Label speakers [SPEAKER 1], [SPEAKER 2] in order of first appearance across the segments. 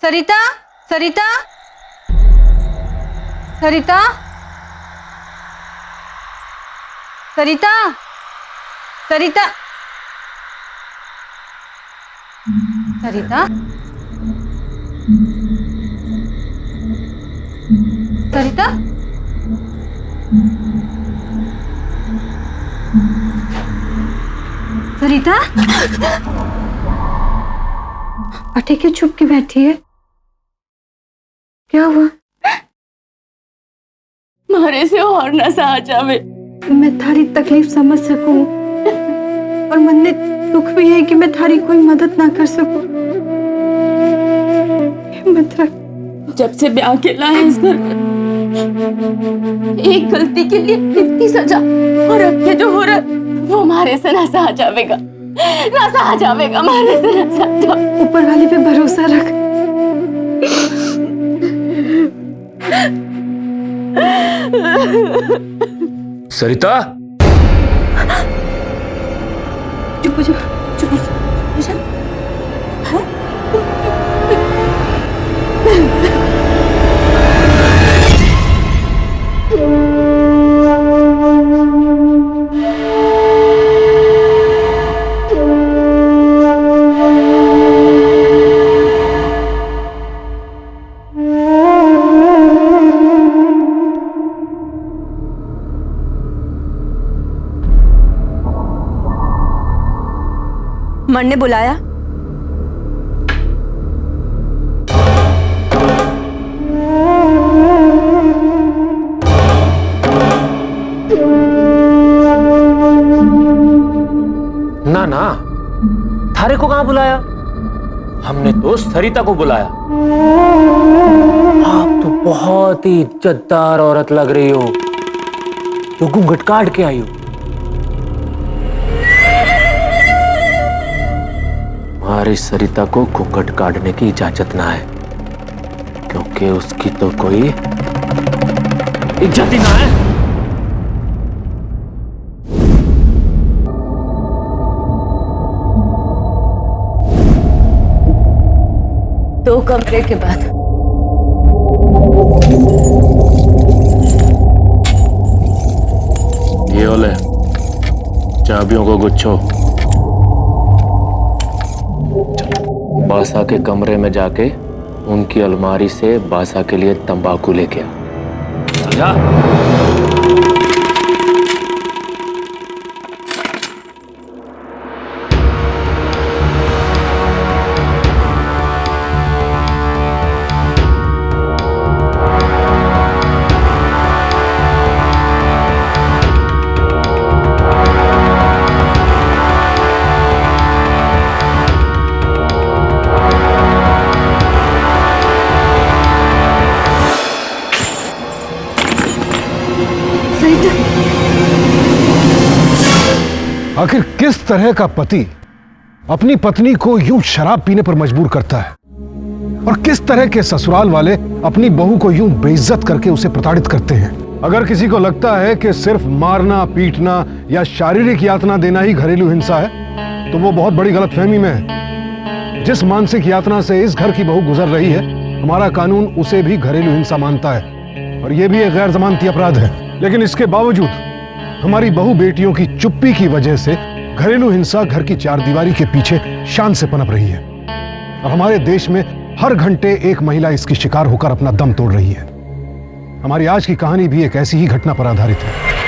[SPEAKER 1] सरिता, सरिता, सरिता, सरिता, सरिता, सरिता, सरिता, सरिता, अटे क्यों चुप के बैठी है? क्या हुआ?
[SPEAKER 2] मारे से और न सहा जावे।
[SPEAKER 1] मैं थारी तकलीफ समझ सकूं और मन में दुख भी है कि मैं थारी कोई मदद ना कर सकूं। हिम्मत रख।
[SPEAKER 2] जब से ब्याह के लाए इस घर में, एक गलती के लिए इतनी सजा, और अब के जो हो रहा वो मारे से ना सहा जावेगा, ना सहा जावेगा, मारे से ना सहा जावेगा।
[SPEAKER 1] ऊपर वाले पे भरोसा रख।
[SPEAKER 3] सरिता,
[SPEAKER 1] चुप हो जा, चुप हो जा।
[SPEAKER 4] मन ने बुलाया?
[SPEAKER 3] ना ना, थारे को कहां बुलाया? हमने तो सरिता को बुलाया। आप तो बहुत ही इज्जतदार औरत लग रही हो, जो घूंघट काट के आई हो। हमारी सरिता को घूंघट काटने की इजाजत ना है, क्योंकि उसकी तो कोई इज्जत ही ना है।
[SPEAKER 2] दो कमरे के बाद
[SPEAKER 3] ये ओले, चाबियों को गुच्छो। बासा के कमरे में जाके उनकी अलमारी से बासा के लिए तंबाकू लेके आ। जा।
[SPEAKER 5] आखिर किस तरह का पति अपनी पत्नी को यूं शराब पीने पर मजबूर करता है, और किस तरह के ससुराल वाले अपनी बहू को यूं बेइज्जत करके उसे प्रताड़ित करते हैं। अगर किसी को लगता है कि सिर्फ मारना, पीटना या शारीरिक यातना देना ही घरेलू हिंसा है, तो वो बहुत बड़ी गलतफहमी में है। जिस मानसिक यातना से इस घर की बहू गुजर रही है, हमारा कानून उसे भी घरेलू हिंसा मानता है, और यह भी एक गैर जमानती अपराध है। लेकिन इसके बावजूद हमारी बहू बेटियों की चुप्पी की वजह से घरेलू हिंसा घर की चारदीवारी के पीछे शान से पनप रही है, और हमारे देश में हर घंटे एक महिला इसकी शिकार होकर अपना दम तोड़ रही है। हमारी आज की कहानी भी एक ऐसी ही घटना पर आधारित है।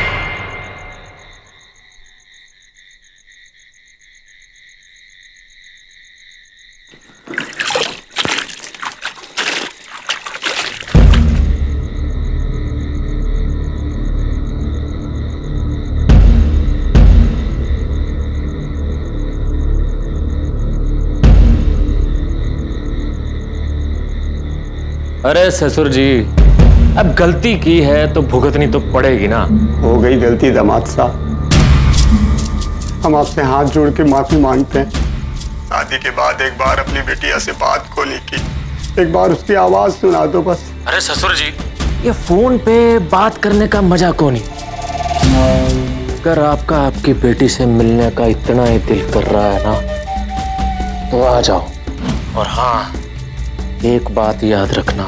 [SPEAKER 3] अरे ससुर जी, अब गलती की है तो भुगतनी तो पड़ेगी ना।
[SPEAKER 6] हो गई गलती दामाद साहब, हम आपसे हाथ जोड़ के माफी मांगते हैं। शादी के बाद एक बार अपनी बेटिया से बात को नहीं की, एक बार उसकी आवाज सुना दो बस।
[SPEAKER 3] अरे ससुर जी, ये फोन पे बात करने का मजा को नहीं। अगर आपका आपकी बेटी से मिलने का इतना ही दिल कर रहा है ना, तो आ जाओ। और हाँ, एक बात याद रखना,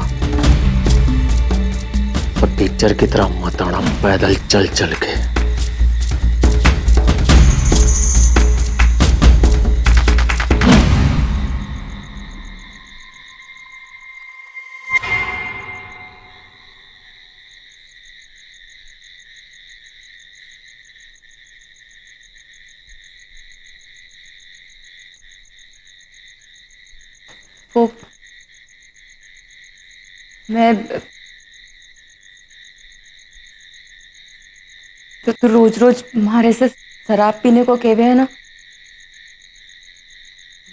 [SPEAKER 3] टीचर की तरह मत आना पैदल चल चल के।
[SPEAKER 4] वो मैं तो रोज रोज हमारे से शराब पीने को कहवे है ना,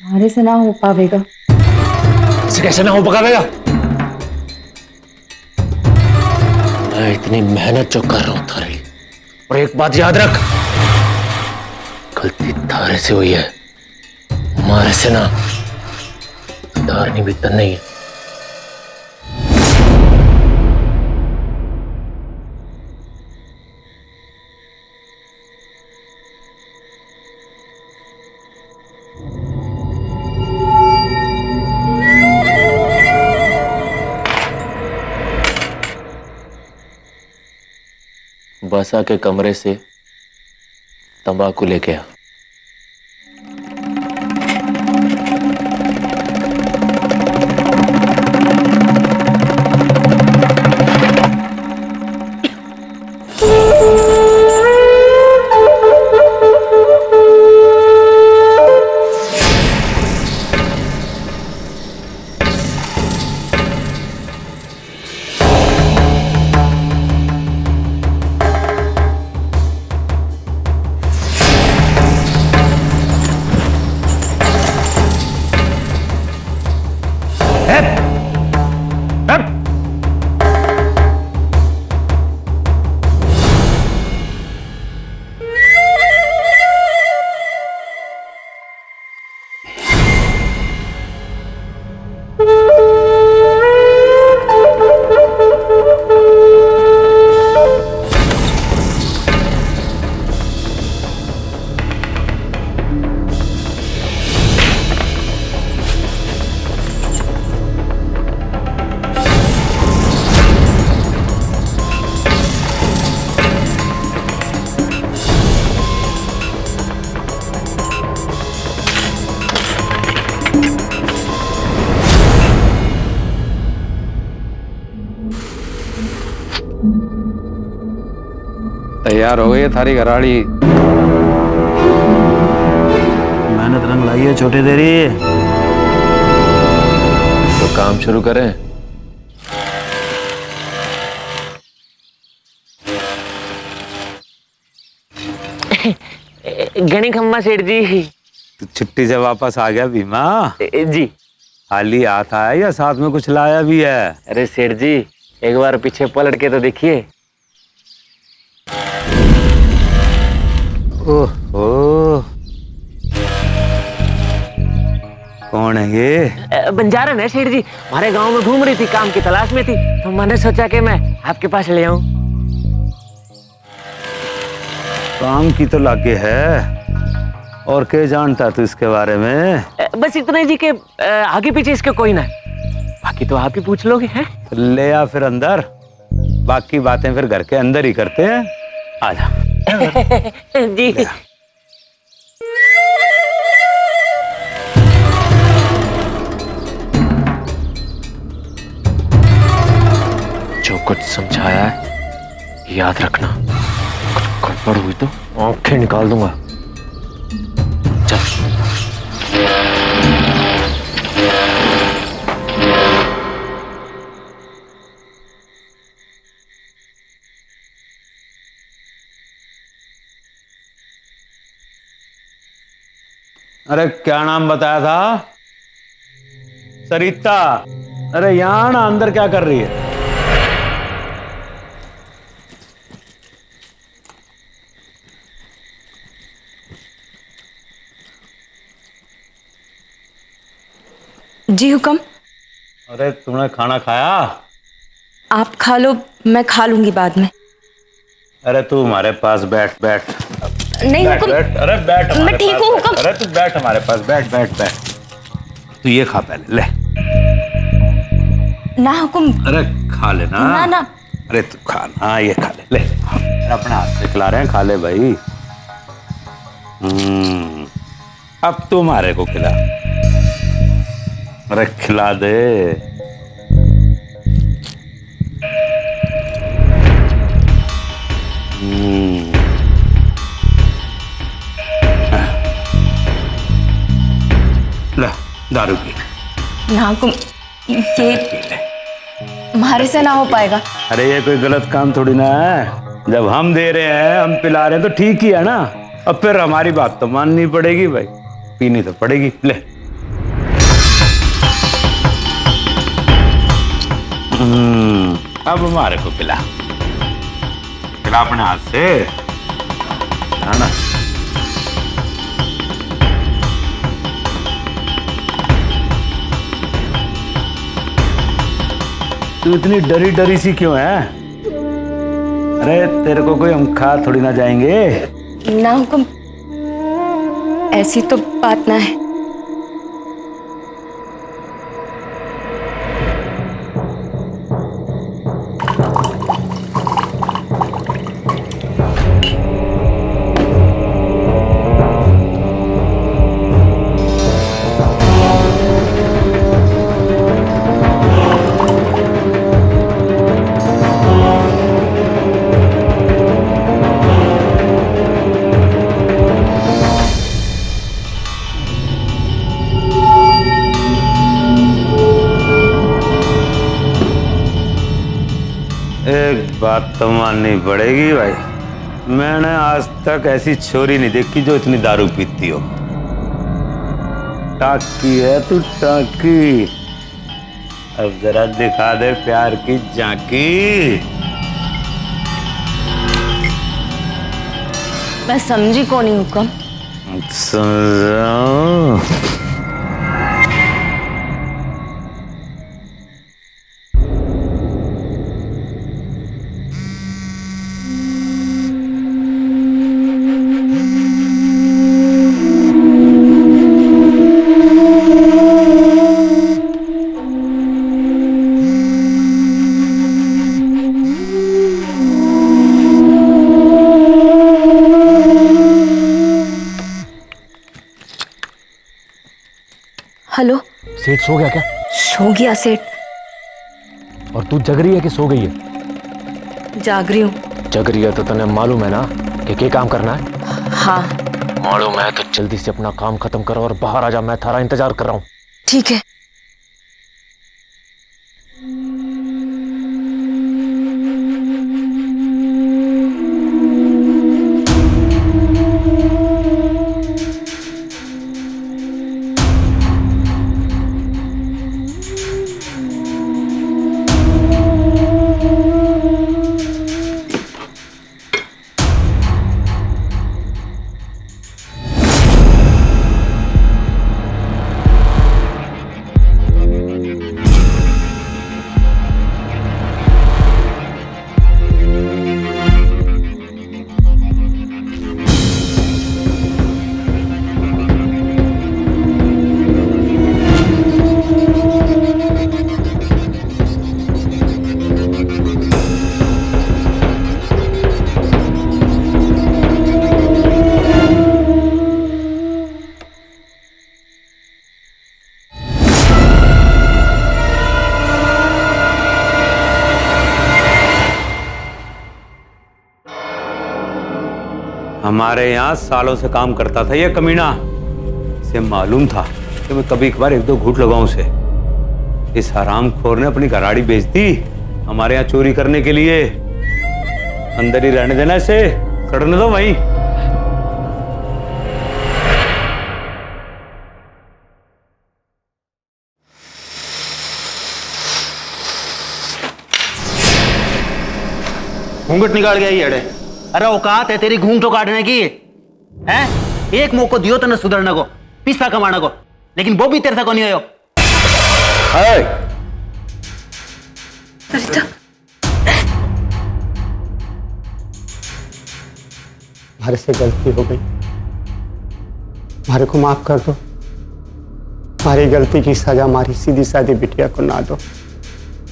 [SPEAKER 4] हमारे से ना हो पावेगा।
[SPEAKER 3] इसे कैसे ना हो पकावेगा? मैं इतनी मेहनत जो कर रहा हूं थारे, और एक बात याद रख, गलती थारे से हुई है, हमारे से ना। सुधारनी भी तो नहीं है। बसा के कमरे से तंबाकू लेके आ।
[SPEAKER 7] तैयार हो गई है थारी घराड़ी।
[SPEAKER 8] मेहनत रंग लाई है छोटे देरी।
[SPEAKER 3] तो काम शुरू करें।
[SPEAKER 9] गणी खम्मा सेठ जी।
[SPEAKER 7] तो छुट्टी से वापस आ गया भीमा
[SPEAKER 9] जी?
[SPEAKER 7] खाली आता है या साथ में कुछ लाया भी है?
[SPEAKER 9] अरे सेठ जी, एक बार पीछे पलट के तो देखिए।
[SPEAKER 7] ओह, कौन है ये?
[SPEAKER 9] बंजारन है सेठ जी, हमारे गांव में घूम रही थी, काम की तलाश में थी, तो मैंने सोचा कि मैं आपके पास ले आऊं।
[SPEAKER 7] काम की तो लागे है, और क्या जानता तू इसके बारे में?
[SPEAKER 9] बस इतना ही जी के आगे पीछे इसके कोई ना, बाकी तो आप ही पूछ लोगे हैं।
[SPEAKER 7] तो ले आ फिर अंदर, बाकी बातें फिर घर के अंदर ही करते हैं। आ जा
[SPEAKER 9] जी।
[SPEAKER 3] जो कुछ समझाया है याद रखना, कुछ गड़बड़ हुई तो आंखें निकाल दूंगा। चल।
[SPEAKER 7] अरे क्या नाम बताया था? सरिता। अरे यहाँ ना, अंदर क्या कर रही है?
[SPEAKER 4] जी हुक्म।
[SPEAKER 7] अरे तूने खाना खाया?
[SPEAKER 4] आप खा लो, मैं खा लूंगी बाद में।
[SPEAKER 7] अरे तू हमारे पास बैठ बैठ।
[SPEAKER 4] नहीं
[SPEAKER 7] बैठ,
[SPEAKER 4] हुक्म।
[SPEAKER 7] बैठ। अरे बैठ,
[SPEAKER 4] मैं ठीक हूँ हुक्म।
[SPEAKER 7] अरे तू बैठ हमारे पास, बैठ बैठ बैठ। तू ये खा पहले, ले।
[SPEAKER 4] ना हुकुम।
[SPEAKER 7] अरे खा ले ना।
[SPEAKER 4] ना ना।
[SPEAKER 7] अरे तू खा ना, ये खा ले। ले अपने हाथ से खिला रहे हैं, खा ले भाई। अब तुम्हारे को खिला। अरे खिला दे। ले दारू पी।
[SPEAKER 4] ना हुकुम, ये हमारे से ना हो पाएगा।
[SPEAKER 7] अरे ये कोई गलत काम थोड़ी ना है। जब हम दे रहे हैं, हम पिला रहे हैं तो ठीक ही है ना। अब फिर हमारी बात तो माननी पड़ेगी भाई, पीनी तो पड़ेगी। ले अब हमारे को पिला अपने हाथ से, है ना। तू इतनी डरी डरी सी क्यों है? अरे तेरे को कोई हम खा थोड़ी ना जाएंगे।
[SPEAKER 4] ना हुकुम, ऐसी तो बात ना है।
[SPEAKER 7] एक बात तो माननी पड़ेगी भाई, मैंने आज तक ऐसी छोरी नहीं देखी जो इतनी दारू पीती हो। टाकी है तू, टाकी। अब जरा दिखा दे प्यार की झांकी।
[SPEAKER 4] मैं समझी कौन ही हुकुम।
[SPEAKER 7] समझाओ।
[SPEAKER 4] हेलो।
[SPEAKER 3] सेठ सो गया क्या?
[SPEAKER 4] सो गया सेठ।
[SPEAKER 3] और तू जग रही है कि सो गई है?
[SPEAKER 4] जाग रही हूँ।
[SPEAKER 3] जग रही है तो तने मालूम है ना कि क्या काम करना है?
[SPEAKER 4] हाँ
[SPEAKER 3] मालूम है तो जल्दी से अपना काम खत्म करो और बाहर आ जा, मैं थारा इंतजार कर रहा हूँ।
[SPEAKER 4] ठीक है।
[SPEAKER 7] हमारे यहाँ सालों से काम करता था ये कमीना। इसे मालूम था कि मैं कभी एक बार एक दो घूंट लगाऊं उसे। इस हरामखोर ने अपनी घराड़ी बेच दी हमारे यहाँ चोरी करने के लिए। अंदर ही रहने देना इसे, सड़ने दो वहीं।
[SPEAKER 8] घूंघट निकाल गया ये अड़े। अरे औकात है तेरी घूंघटों काटने की? हैं? एक मौको दियो तने सुधरने को, पैसा कमाने को, लेकिन वो भी तेरे से को नहीं हो।
[SPEAKER 6] हमारे से गलती हो गई, हमारे को माफ कर दो। हमारी गलती की सजा हमारी सीधी सादी बिटिया को ना दो।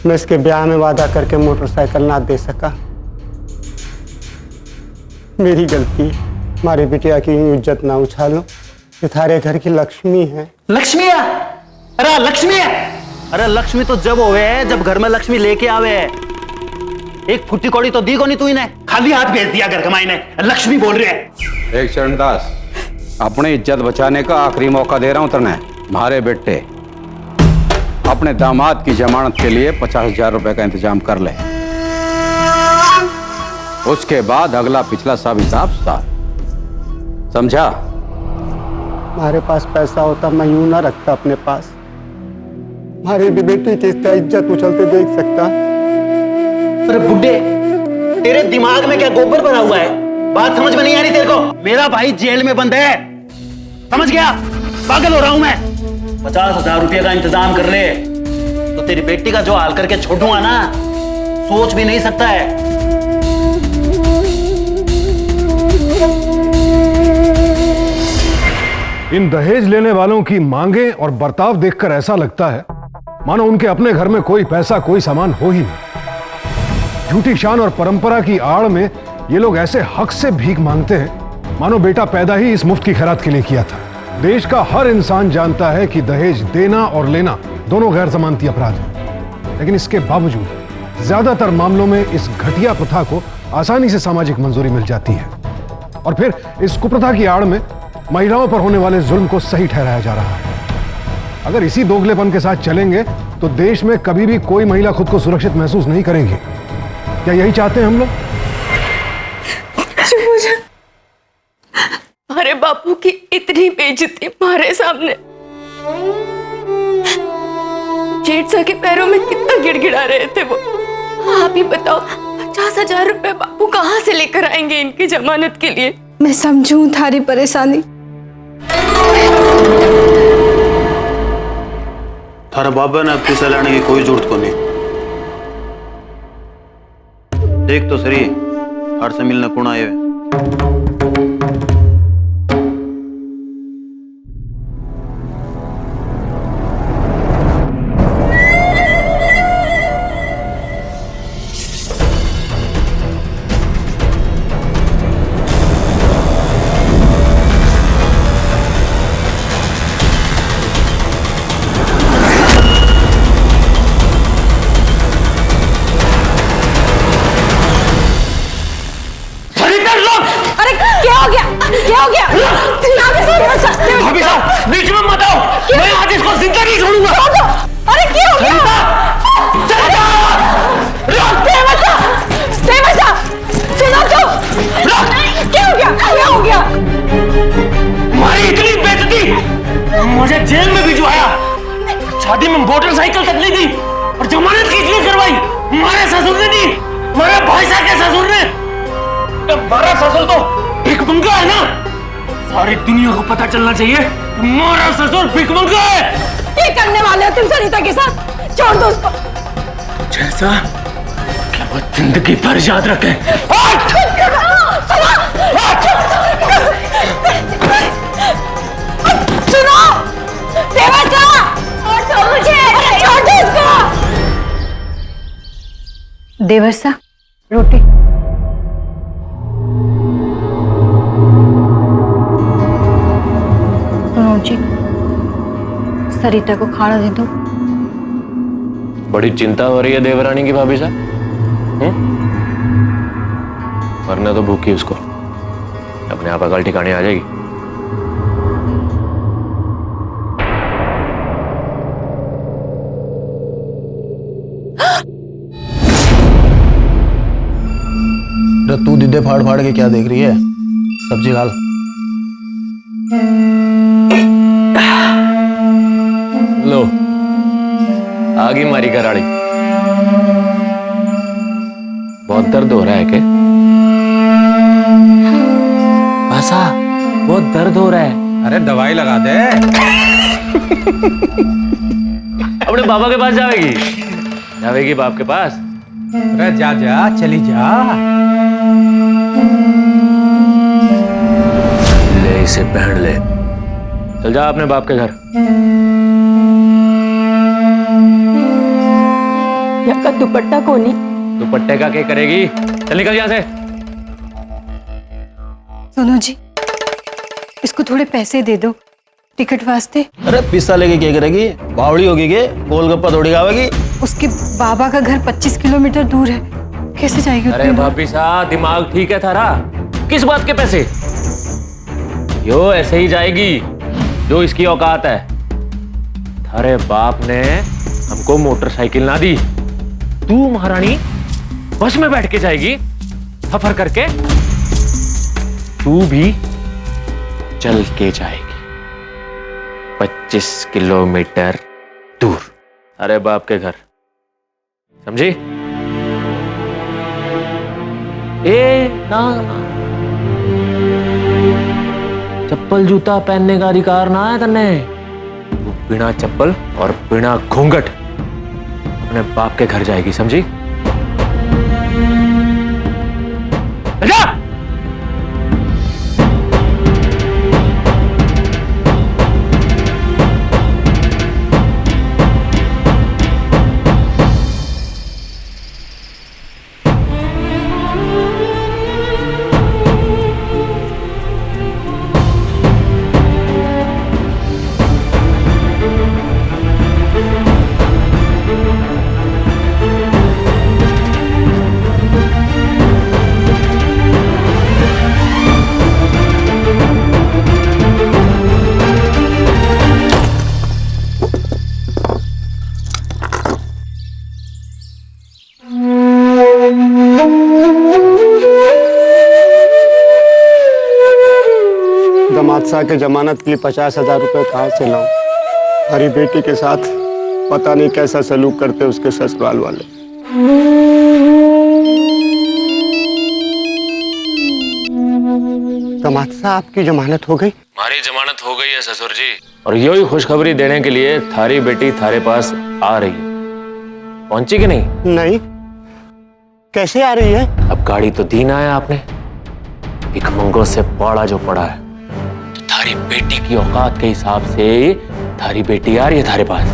[SPEAKER 6] मैं इसके ब्याह में वादा करके मोटरसाइकिल ना दे सका। मेरी गलती। हमारे बिटिया की इज्जत ना उछालो, ये थारे घर की लक्ष्मी है।
[SPEAKER 8] लक्ष्मी है? अरे लक्ष्मी है? अरे लक्ष्मी तो जब होवे है जब घर में लक्ष्मी लेके आवे है। एक फुट्टी कौड़ी तो दी को नहीं तू इन्हें, खाली हाथ भेज दिया घर कमाई ने। लक्ष्मी बोल रहे हैं।
[SPEAKER 7] एक चरणदास, अपनी इज्जत बचाने का आखिरी मौका दे रहा हूं तुमने। हमारे बेटे अपने दामाद की जमानत के लिए 50,000 रुपए का इंतजाम कर ले। उसके बाद अगला पिछला सब हिसाब साफ। समझा?
[SPEAKER 6] हमारे पास पैसा होता मैं यूं ना रखता अपने पास। हमारे भी बेटी की इसका इज्जत उछलते देख सकता।
[SPEAKER 8] अरे बुड्ढे, तेरे दिमाग में क्या गोबर भरा हुआ है? बात समझ में नहीं आ रही तेरे को? मेरा भाई जेल में बंद है, समझ गया? पागल हो रहा हूं मैं। 50,000 रुपये का इंतजाम कर ले तो तेरी बेटी का जो हाल करके छोड़ूंगा ना, सोच भी नहीं सकता है।
[SPEAKER 5] इन दहेज लेने वालों की मांगे और बर्ताव देखकर ऐसा लगता है मानो उनके अपने घर में कोई पैसा कोई सामान हो ही नहीं। झूठी शान और परंपरा की आड़ में ये लोग ऐसे हक से भीख मांगते हैं मानो बेटा पैदा ही इस मुफ्त की खैरात के लिए किया था। देश का हर इंसान जानता है कि दहेज देना और लेना दोनों गैर जमानती अपराध हैं, लेकिन इसके बावजूद ज्यादातर मामलों में इस घटिया प्रथा को आसानी से सामाजिक मंजूरी मिल जाती है और फिर इस कुप्रथा की आड़ में महिलाओं पर होने वाले जुल्म को सही ठहराया जा रहा है। अगर इसी दोगलेपन के साथ चलेंगे तो देश में कभी भी कोई महिला खुद को सुरक्षित महसूस नहीं करेगी। क्या यही चाहते हैं हम लोग?
[SPEAKER 2] अरे बापू की इतनी बेइज्जती हमारे सामने। जेठ सा के पैरों में कितना गिड़गिड़ा रहे थे वो। आप ही बताओ, 50,000 रुपए बापू कहाँ से लेकर आएंगे इनकी जमानत के लिए?
[SPEAKER 1] मैं समझूं थारी परेशानी।
[SPEAKER 8] थारा बाबा ने पैसा लाने की कोई जरूरत को नहीं। देख तो सही, थार से मिलने कौन आए?
[SPEAKER 9] भाभी साहब, बीच में मत आओ। मैं आज इसको जिंदा नहीं छोड़ूंगा।
[SPEAKER 1] अरे क्या हो गया? सुनो तो, क्या हो गया? क्या हो गया?
[SPEAKER 9] हमारी इतनी बेइज्जती, मुझे जेल में भिजवाया, शादी में मोटरसाइकिल तक नहीं दी और जमानत किसने करवाई? हमारे ससुर ने दी, हमारे भाई साहब के ससुर ने। हमारा ससुर तो भिखमंगा है ना। सारी दुनिया को पता चलना चाहिए कि हमारा ससुर भिखमंगा है।
[SPEAKER 1] ये करने वाले हो तुम सरिता के साथ? छोड़ दो उसको।
[SPEAKER 9] जैसा कि वो जिंदगी भर याद रखे।
[SPEAKER 1] सुनो, देवता, मुझे छोड़ दो उसको। देवर्षा, रोटी। जी, सरिता को खाना दे दो।
[SPEAKER 3] बड़ी चिंता हो रही है देवरानी की भाभी साहब। वरना तो भूखी उसको अपने आप अकल ठिकाने आ जाएगी।
[SPEAKER 8] तू दीदे फाड़ फाड़ के क्या देख रही है? सब्जी खा लो।
[SPEAKER 3] लो, आगी मारी कराड़ी। बहुत दर्द हो रहा है क्या?
[SPEAKER 9] ऐसा बहुत दर्द हो रहा है।
[SPEAKER 7] अरे दवाई लगा दे।
[SPEAKER 3] अपने बाबा के पास जाएगी? जाएगी बाप के पास?
[SPEAKER 7] अरे जा जा, चली जा।
[SPEAKER 3] ले इसे पहन ले, चल जा अपने बाप के घर।
[SPEAKER 2] भैया का दुपट्टा कोनी।
[SPEAKER 3] दुपट्टे का क्या करेगी? चल निकल यहाँ से।
[SPEAKER 1] सुनो जी, इसको थोड़े पैसे दे दो टिकट वास्ते।
[SPEAKER 8] अरे पिस्सा लेके क्या करेगी? बावड़ी होगी के गोलगप्पा थोड़ी खावेगी?
[SPEAKER 1] उसके बाबा का घर 25 किलोमीटर दूर है, कैसे जाएगी?
[SPEAKER 3] अरे भाभी साहब, दिमाग ठीक है थारा? किस बात के पैसे? यो ऐसे ही जाएगी जो इसकी औकात है। थारे बाप ने हमको मोटरसाइकिल ना दी, तू महारानी बस में बैठ के जाएगी सफर करके? तू भी चल के जाएगी 25 किलोमीटर दूर अरे बाप के घर, समझी? ए ना, चप्पल जूता पहनने का अधिकार ना है तन्ने। वो बिना चप्पल और बिना घूंघट अपने बाप के घर जाएगी, समझी? जा!
[SPEAKER 6] दामाद साहब के जमानत के लिए 50,000 रुपये कहाँ से लाऊं? हमारी बेटी के साथ पता नहीं कैसा सलूक करते उसके ससुराल वाले। दामाद साहब, आपकी जमानत हो गई?
[SPEAKER 3] हमारी जमानत हो गई है ससुर जी, और यही खुशखबरी देने के लिए थारी बेटी थारे पास आ रही है। पहुंची कि नहीं?
[SPEAKER 6] नहीं, कैसे आ रही है?
[SPEAKER 3] अब गाड़ी तो दी ना है आपने, भिखमंगों से पाड़ा जो पड़ा है। तो थारी बेटी की औकात के हिसाब से थारी बेटी आ रही है थारे पास,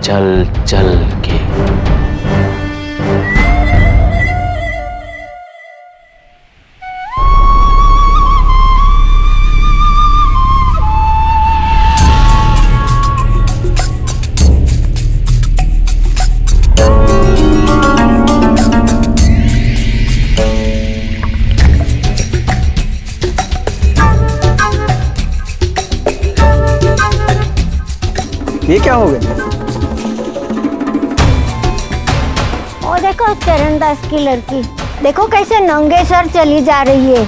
[SPEAKER 3] चल चल के।
[SPEAKER 6] ये क्या हो गया?
[SPEAKER 10] और देखो चरणदास की लड़की, देखो कैसे नंगे सर चली जा रही है,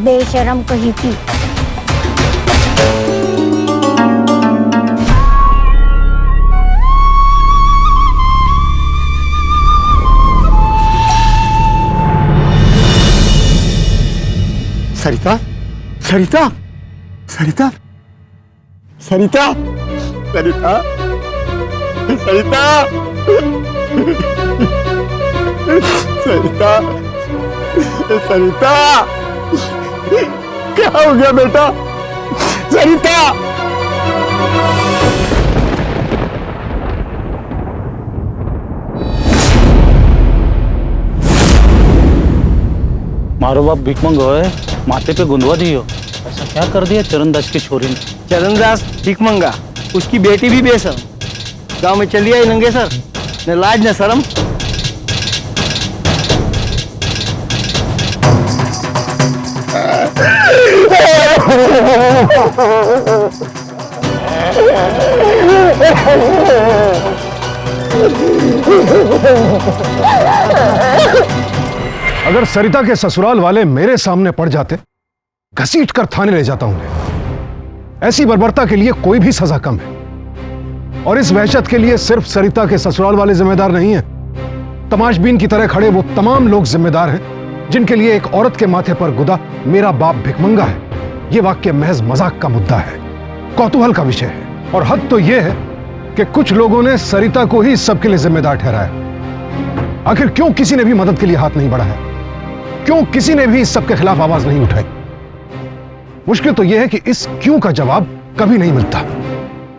[SPEAKER 10] बेशरम कहीं की।
[SPEAKER 6] सरिता, सरिता, सरिता, सरिता, सरिता, सरिता, सरिता, सरिता, क्या हो गया बेटा? सरिता!
[SPEAKER 8] मारो बाप भिकमंग है, माथे पे गुंदवा दियो। ऐसा क्या कर दिया चरणदास की छोरी ने?
[SPEAKER 11] चरणदास भिकमंगा, उसकी बेटी भी बेशरम, गांव में चली आई नंगे सर, न लाज न शर्म।
[SPEAKER 5] अगर सरिता के ससुराल वाले मेरे सामने पड़ जाते, घसीट कर थाने ले जाता उन्हें। ऐसी बर्बरता के लिए कोई भी सजा कम है, और इस वहशत के लिए सिर्फ सरिता के ससुराल वाले जिम्मेदार नहीं हैं। तमाशबीन की तरह खड़े वो तमाम लोग जिम्मेदार हैं जिनके लिए एक औरत के माथे पर गुदा मेरा बाप भिकमंगा है। यह वाक्य महज मजाक का मुद्दा है, कौतूहल का विषय है, और हद तो यह है कि कुछ लोगों ने सरिता को ही इस सब के लिए जिम्मेदार ठहराया। आखिर क्यों किसी ने भी मदद के लिए हाथ नहीं बढ़ाया? क्यों किसी ने भी इस सब के खिलाफ आवाज नहीं उठाई? मुश्किल तो यह है कि इस क्यों का जवाब कभी नहीं मिलता।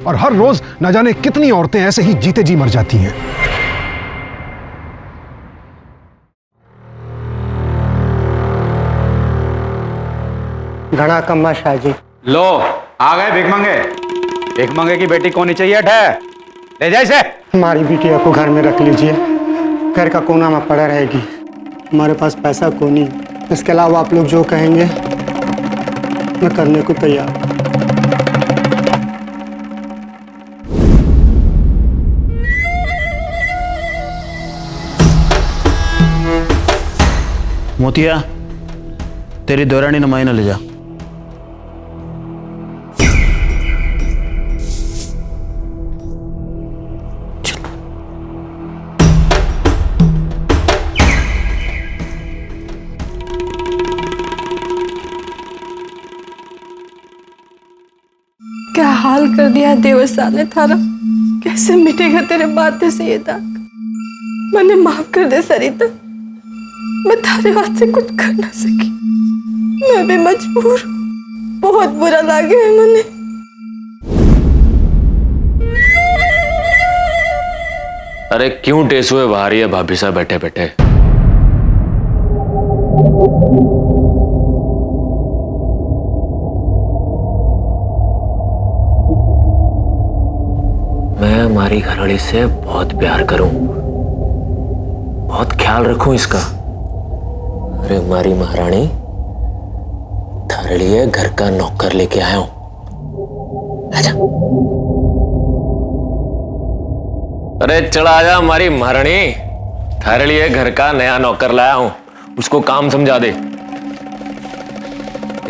[SPEAKER 5] और हर रोज न जाने कितनी औरतें ऐसे ही जीते जी मर जाती हैं।
[SPEAKER 6] घड़ा कम्मा शाह जी।
[SPEAKER 7] लो आ गए भीख मंगे। भीख मंगे की बेटी कौन चाहिए ठहर ले जाए इसे।
[SPEAKER 6] हमारी बिटिया को घर में रख लीजिए, घर का कोना में पड़ा रहेगी। हमारे पास पैसा को नहीं, इसके अलावा आप लोग जो कहेंगे मैं करने को तैयार।
[SPEAKER 8] मोतिया तेरी दौरानी ने मायना ले जा।
[SPEAKER 1] क्या हाल कर दिया देवसा ने थारा। कैसे मिटेगा तेरे बातें से ये दाग। मैंने माफ कर दे सरिता, मैं थारे हाथ से कुछ कर ना सकी। मैं भी मजबूर हूँ, बहुत बुरा लगे है मैंने।
[SPEAKER 3] अरे क्यों टेसुए बाहरी है भाभी साहब बैठे बैठे। मैं हमारी घरवाली से बहुत प्यार करूं, बहुत ख्याल रखूं इसका। अरे हमारी महारानी थारे लिए घर का नौकर लेके आया हूं। आजा। अरे चला आजा हमारी महारानी, थारे लिए घर का नया नौकर लाया हूं। उसको काम समझा दे।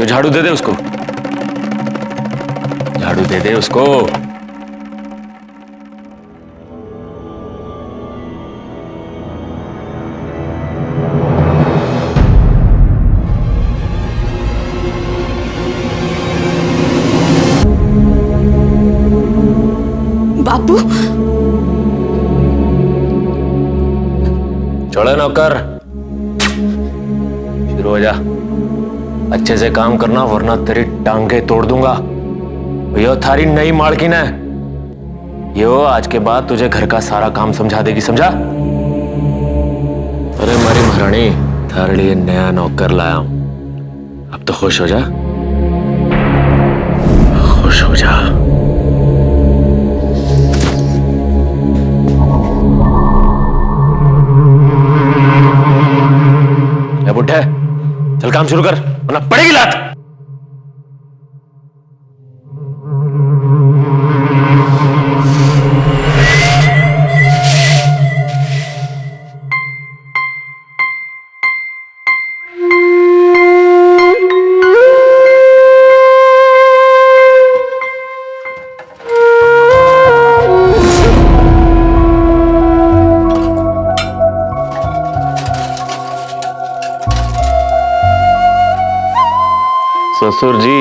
[SPEAKER 3] ये झाड़ू दे दे उसको, झाड़ू दे दे उसको।
[SPEAKER 1] बाबू
[SPEAKER 3] चढ़े नौकर, शुरू हो जा। अच्छे से काम करना वरना तेरी टांगे तोड़ दूंगा। यो थारी नई मालकिन है, यो आज के बाद तुझे घर का सारा काम समझा देगी, समझा। अरे हमारी महारानी थारे लिए नया नौकर लाया हूं। अब तो खुश हो जा, खुश हो जा। बुढ़े चल काम शुरू कर वरना पड़ेगी लात। ससुर जी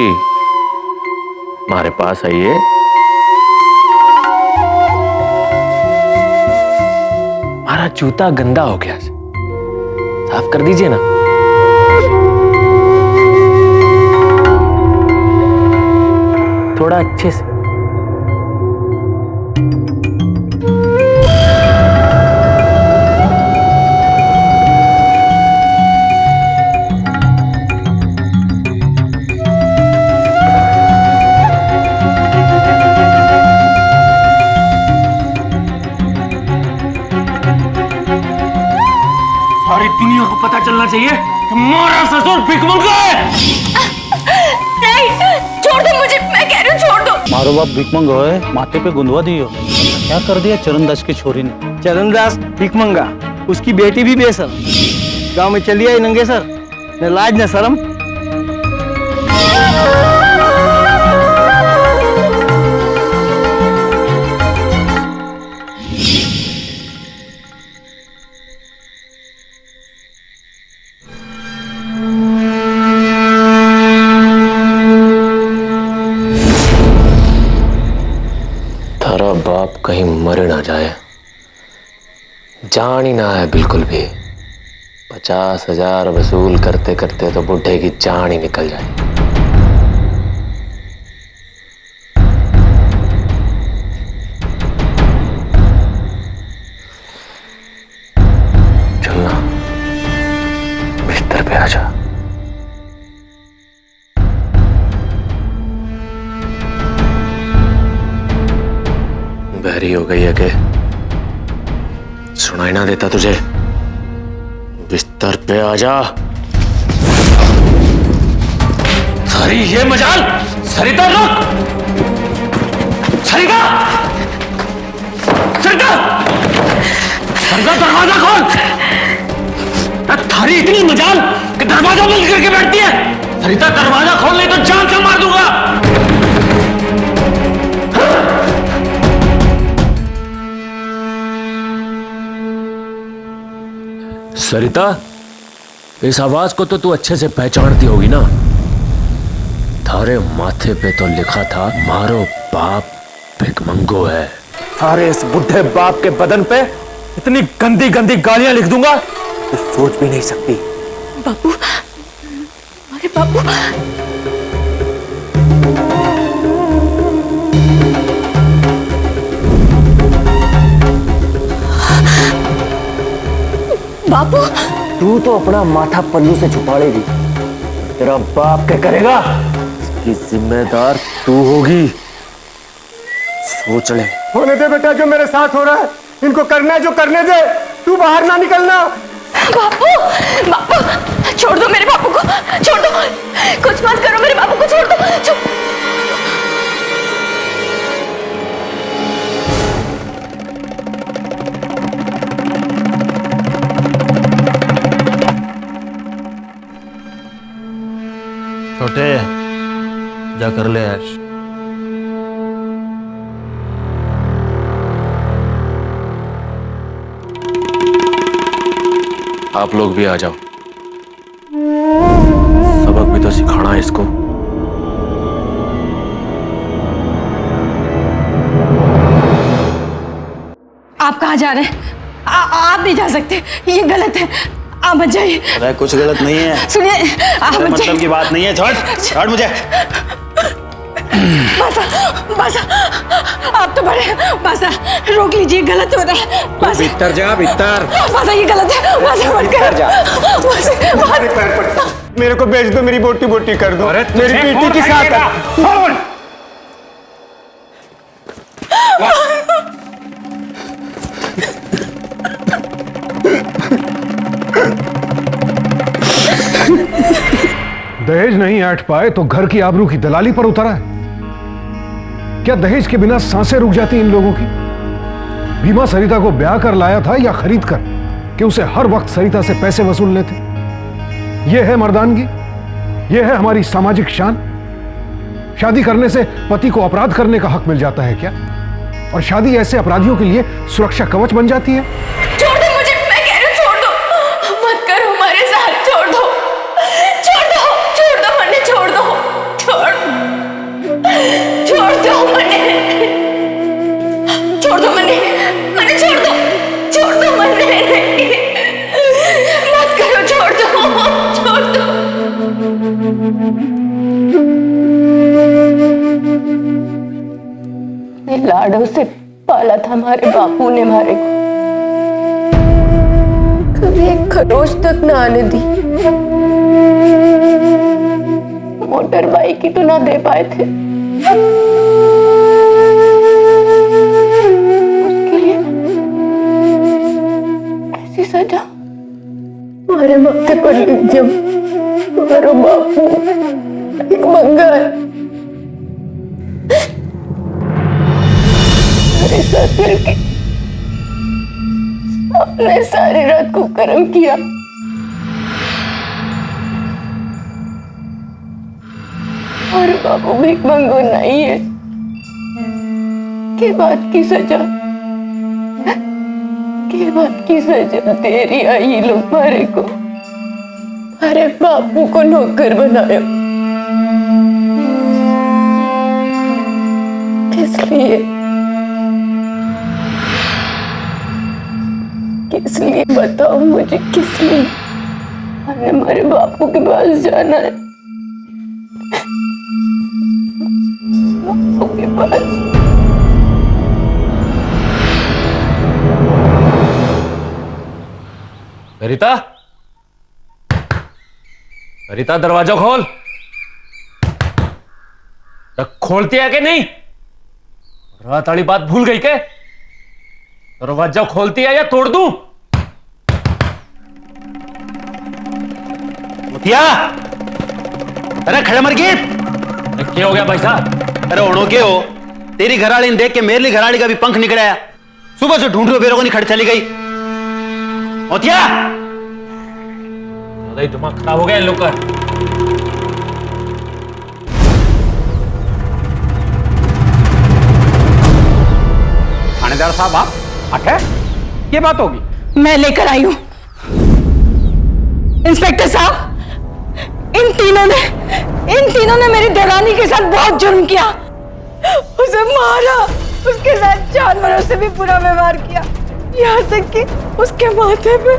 [SPEAKER 3] हमारे पास आइए। हमारा जूता गंदा हो गया, साफ कर दीजिए ना। थोड़ा अच्छे से।
[SPEAKER 9] सारी दुनिया को पता चलना चाहिए कि हमारा ससुर भिखमंगा है।
[SPEAKER 2] नहीं, छोड़ दो मुझे, मैं कह रही हूँ छोड़ दो।
[SPEAKER 8] मारो बाप भिकमंग है, माथे पे गुंदवा दियो। क्या कर दिया चरणदास की छोरी ने।
[SPEAKER 11] चरणदास भिकमंगा, उसकी बेटी भी बेसर। गांव में चली आई नंगे सर, न लाज न शर्म।
[SPEAKER 3] थारा बाप कहीं मर ना जाए, जान ही ना आए बिल्कुल भी। 50,000 वसूल करते करते तो बुढ़े की जान ही निकल जाए। पे आ जा। बहरी हो गई है कि सुनाई ना देता तुझे? बिस्तर पे आ जा। सारी ये मजाल। सरिता रुक। सरिता, सरिता, सरिता दरवाजा खोल। थारी इतनी मजाल कि दरवाजा बंद करके बैठती है। सरिता दरवाजा खोल नहीं तो जान से मार दूंगा। सरिता, इस आवाज को तो तू अच्छे से पहचानती होगी ना? थारे माथे पे तो लिखा था मारो बाप भिकमंगो है। थारे इस बुढ़े बाप के बदन पे इतनी गंदी गंदी गालियां लिख दूंगा तो सोच भी नहीं सकती।
[SPEAKER 2] बापू, अरे बापू, बापू,
[SPEAKER 3] तू तो अपना माथा पल्लू से छुपा लेगी, तेरा बाप क्या करेगा? इसकी जिम्मेदार तू होगी। सोच ले।
[SPEAKER 6] होने दे बेटा, जो मेरे साथ हो रहा है इनको करना है जो करने दे, तू बाहर ना निकलना।
[SPEAKER 2] बापू, बापू, छोड़ दो मेरे बापू को, छोड़ दो, कुछ मत करो, मेरे बापू को छोड़ दो।
[SPEAKER 11] छोटे, जा कर ले ऐश।
[SPEAKER 3] आप लोग भी आ जाओ, सबक भी तो सिखाना है इसको।
[SPEAKER 1] आप कहाँ जा रहे हैं? आप नहीं जा सकते, ये गलत है, आप मत जाइए।
[SPEAKER 8] अरे कुछ गलत नहीं है।
[SPEAKER 1] सुनिए, आप मत
[SPEAKER 8] मतलब की बात नहीं है। छोड़ मुझे।
[SPEAKER 1] बासा, आप तो बड़े हैं, बासा रोक लीजिए, गलत हो रहा है। बासा,
[SPEAKER 8] भीतर जा, भीतर।
[SPEAKER 1] बासा ये गलत है, बासा मत कर।
[SPEAKER 6] मेरे को बेच दो, मेरी बोटी बोटी कर दो। मेरी बेटी के साथ
[SPEAKER 5] दहेज नहीं ऐंठ पाए तो घर की आबरू की दलाली पर उतरा है। क्या दहेज के बिना सांसें रुक जाती इन लोगों की? भीमा सरिता को ब्याह कर लाया था या खरीद कर कि उसे हर वक्त सरिता से पैसे वसूलने थे? यह है मर्दानगी? यह है हमारी सामाजिक शान? शादी करने से पति को अपराध करने का हक मिल जाता है क्या? और शादी ऐसे अपराधियों के लिए सुरक्षा कवच बन जाती है?
[SPEAKER 2] छोड़ दो मुझे, मैं कह रही हूँ छोड़ दो, मत करो हमारे साथ, छोड़ दो, छोड़ दो, छोड़ दो मन्ने, छोड़ दो, छोड़ दो मन्ने, छोड़ दो मन्ने, मन्ने छोड़ दो मन्ने, मत करो, छोड़ दो। लाडों से पाला था हमारे बापू ने हमारे को, कभी एक खरोच तक ना आने दी। मोटर बाइक ही तो ना दे पाए थे, उसके लिए ऐसी सजा हमारे माथे पर लिख जब हमारा बापू एक मंगा है। मेरे साथ मिलके आपने सारी रात को कर्म किया। और बाबू भीख मंगो नहीं है, के बात की सजा, के बात की सजा दे रही आई लोग मारे को, अरे बापू को नौकर बनाया। किस लिए, किस लिए बताओ मुझे, किस लिए? हमें हमारे बापू के पास जाना है, बापू के पास।
[SPEAKER 3] सरिता, सरिता दरवाजा खोल। खोलती है कि नहीं? रात वाली बात भूल गई के? दरवाजा खोलती है या तोड़ दूं?
[SPEAKER 8] मुखिया, अरे खड़े मर गए।
[SPEAKER 3] क्या हो गया भाई साहब?
[SPEAKER 8] अरे ओणो के हो, तेरी घरवाली ने देख के मेरी घरवाली का भी पंख निकल आया। सुबह से ढूंढ रहे बेरों को नहीं, खड़े चली गई। मोतिया,
[SPEAKER 3] दिमाग खराब हो गया इन लोग का।
[SPEAKER 7] थानेदार साहब आप आठे, ये बात होगी?
[SPEAKER 1] मैं लेकर आई हूं। इंस्पेक्टर साहब, इन तीनों ने मेरी देवरानी के साथ बहुत जुर्म किया। उसे मारा, उसके साथ जानवरों से भी बुरा व्यवहार किया, यहाँ तक कि उसके माथे पे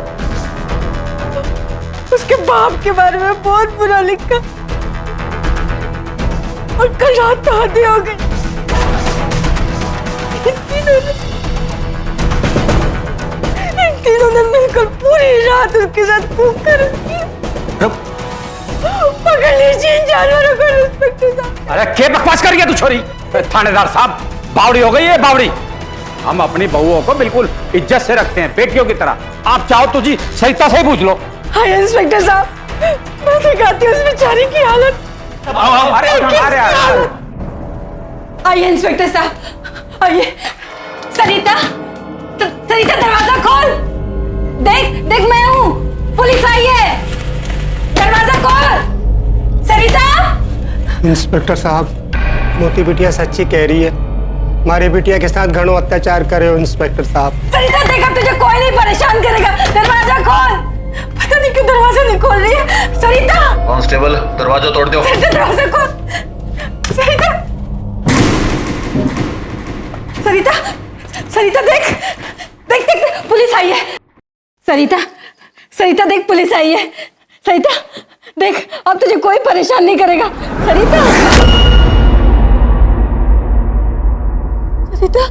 [SPEAKER 1] उसके बाप के बारे में बहुत बुरा लिखा। और कल रात तो हद हो गई। इन तीनों ने मिलकर पूरी रात उसके साथ खूब कर पकड़ लीजिए इन जानवरों को इंस्पेक्टर साहब।
[SPEAKER 7] अरे क्या बकवास कर गया तू छोरी? थानेदार साहब, बावड़ी हो गई है बावड़ी। हम अपनी बहुओं को बिल्कुल इज्जत से रखते हैं, बेटियों की तरह। आप चाहो तो जी सरिता से ही पूछ लो।
[SPEAKER 1] हाय इंस्पेक्टर साहब, मैं दिखाती हूँ उस बेचारी की हालत। आइए इंस्पेक्टर साहब, आइए। सरिता, सरिता दरवाजा खोल। देख मैं हूँ, पुलिस आई है, दरवाजा खोल। सरिता।
[SPEAKER 6] इंस्पेक्टर साहब, मोती बिटिया सच्ची कह रही है। हमारी बिटिया के साथ घणो अत्याचार करे हो इंस्पेक्टर साहब।
[SPEAKER 1] सरिता देख, अब तुझे कोई नहीं परेशान करेगा। दरवाजा खोल। पता नहीं क्यों दरवाजा नहीं खोल रही है। सरिता।
[SPEAKER 12] कांस्टेबल, दरवाजा तोड़ दो।
[SPEAKER 1] दरवाजा खोल। सरिता, सरिता, सरिता देख, देख देख पुलिस आई है। सरिता, सरिता देख पुलिस आई है। सरिता देख, अब तुझे कोई परेशान नहीं करेगा। सरिता, सरिता।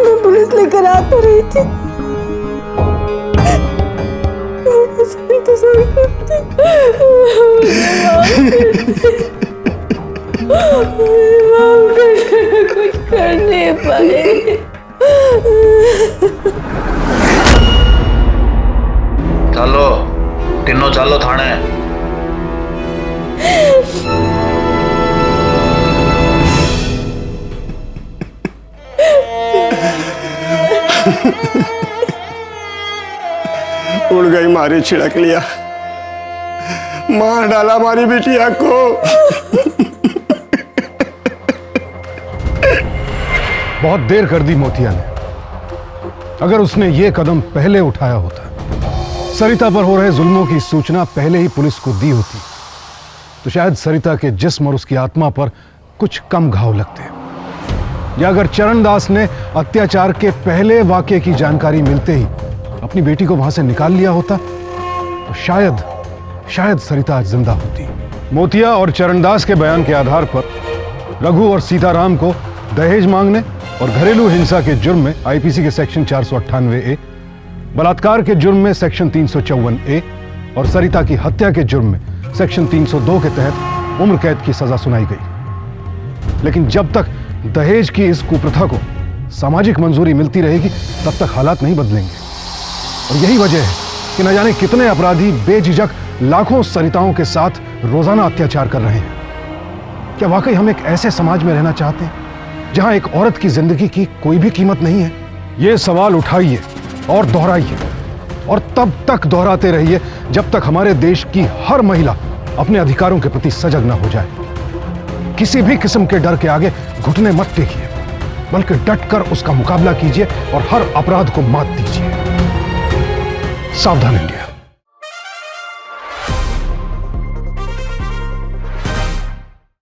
[SPEAKER 1] मैं पुलिस लेकर आ तो रही थी। तो सही करती। कुछ कर नहीं पाए।
[SPEAKER 12] चलो तीनों चलो थाने।
[SPEAKER 6] उड़ गई मारी, छिड़क लिया, मार डाला हमारी बिटिया को।
[SPEAKER 5] बहुत देर कर दी मोतिया ने। अगर उसने ये कदम पहले उठाया होता, सरिता पर हो रहे जुल्मों की सूचना पहले ही पुलिस को दी होती, तो शायद सरिता के जिस्म और उसकी आत्मा पर कुछ कम घाव लगते। या अगर चरणदास ने अत्याचार के पहले वाकये की जानकारी मिलते ही अपनी बेटी को वहां से निकाल लिया होता, तो शायद सरिता आज जिंदा होती। मोतिया और चरणदास के बयान के आधार पर रघु और सीताराम को दहेज मांगने और घरेलू हिंसा के जुर्म में आईपीसी के सेक्शन 498A, बलात्कार के जुर्म में सेक्शन 354A और सरिता की हत्या के जुर्म में सेक्शन 302 के तहत उम्र कैद की सजा सुनाई गई। लेकिन जब तक दहेज की इस कुप्रथा को सामाजिक मंजूरी मिलती रहेगी, तब तक हालात नहीं बदलेंगे। और यही वजह है कि न जाने कितने अपराधी बेझिझक लाखों सरिताओं के साथ रोजाना अत्याचार कर रहे हैं। क्या वाकई हम एक ऐसे समाज में रहना चाहते हैं जहां एक औरत की जिंदगी की कोई भी कीमत नहीं है? ये सवाल उठाइए और दोहराइए, और तब तक दोहराते रहिए जब तक हमारे देश की हर महिला अपने अधिकारों के प्रति सजग न हो जाए। किसी भी किस्म के डर के आगे घुटने मत टेकिए, बल्कि डटकर उसका मुकाबला कीजिए और हर अपराध को मात दीजिए। सावधान इंडिया।